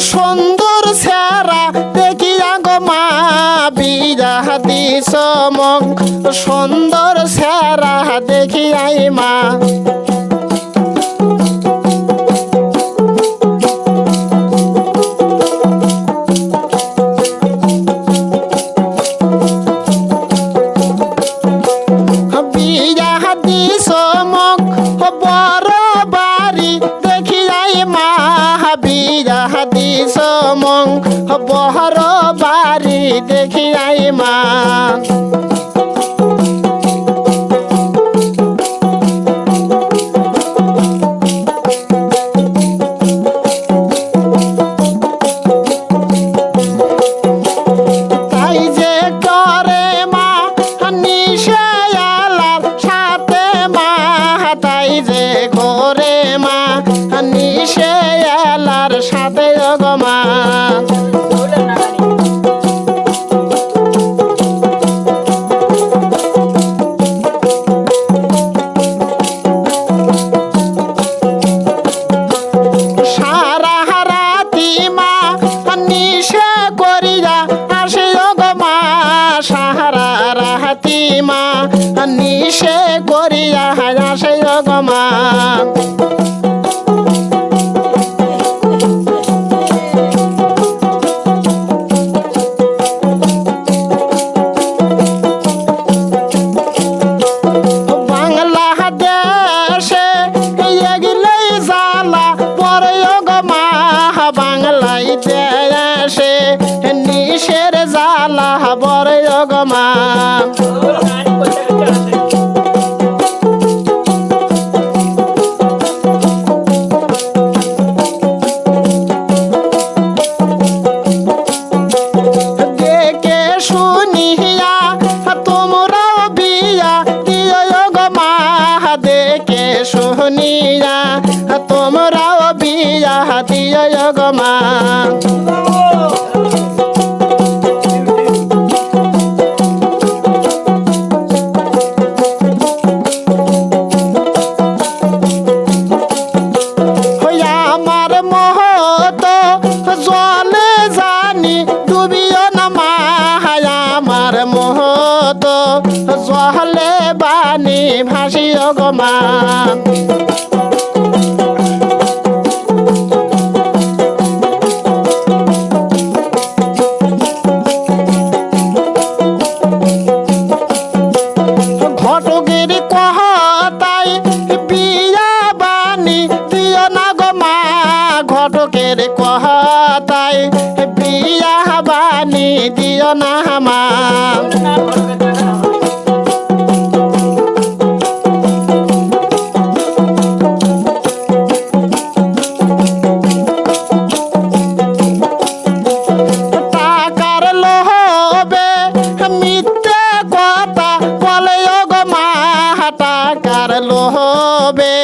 সুন্দর সেরা দেখিয়া গো মা বিয়া দিস মগ সুন্দর সেরা দেখিয়াই মা বহর বাড়ি দেখিয়াই মা তাই যে করে মা নিশে আলার সাথে মা তাই যে করে মা নিশে আলার সাথে গো মা নিশে করিয়া আসে গো মা বাংলাদেশে এগিলেই জ্বালা পরে গো মা বাংলায় দেশে নিশের জ্বালা পরে গো মা শুনিয়া তোমরাও বিয়া দিও গো মা আমার মহত জলে জানি ডুবিও না মা আমার মহত জলে বানি ভাসিও গো মা ঘটকের কথাই বিয়া বানি দিও না গো মা ঘটকের কথাই বিয়া বানি দিও না মা লোহবে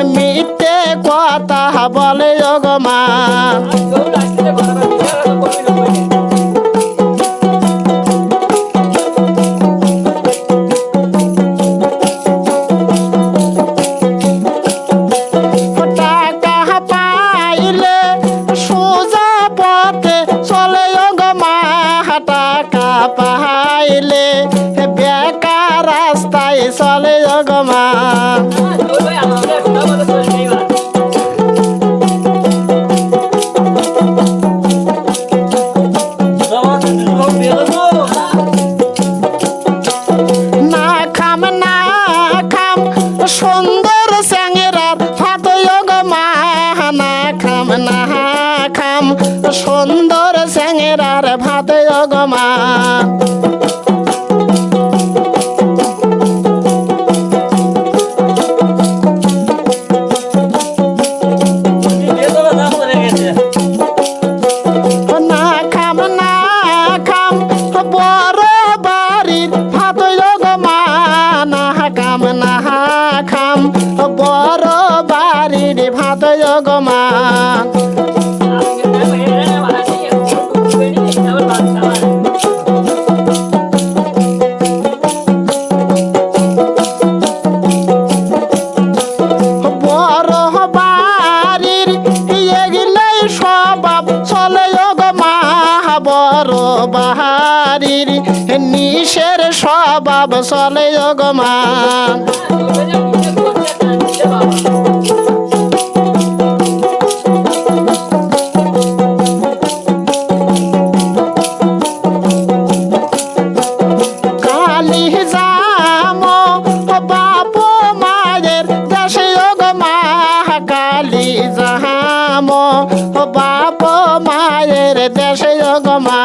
মিথ্যে কথা বলে গো মা টাকা পাইলে সোজা পথে চলে গো মা টাকা পাইলে বেকার রাস্তায় চলে গো মা সুন্দর স্যাংরার হাত গো মা না খাম সুন্দর স্যাংরার ভাত গো মা বড় বাড়ির ভাত গো মা না খাম বড় বাড়ির ভাত গো মা বড় বাড়ির এগিলেই স্বভাব বাহারির নিশের স্বভাব চলে গো মা কালি যাম বাপ মায়ের দেশে গো মা কালি যাম বাপ মায়ের দেশে গো মা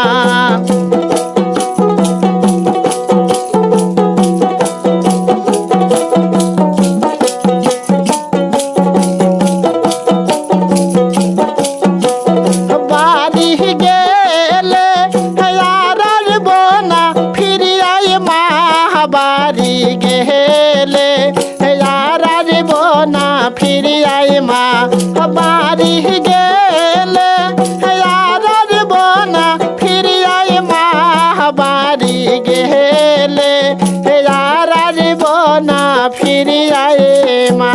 বাড়ি গেলে আর আসব না ফিরিয়াই মা বাড়ি গেলে আর আসব না ফিরিয়াই মা বাড়ি গেলে আর আসব না ফিরিয়াই মা বাড়ি গেলে আর আসব না ফিরিয়াই মা।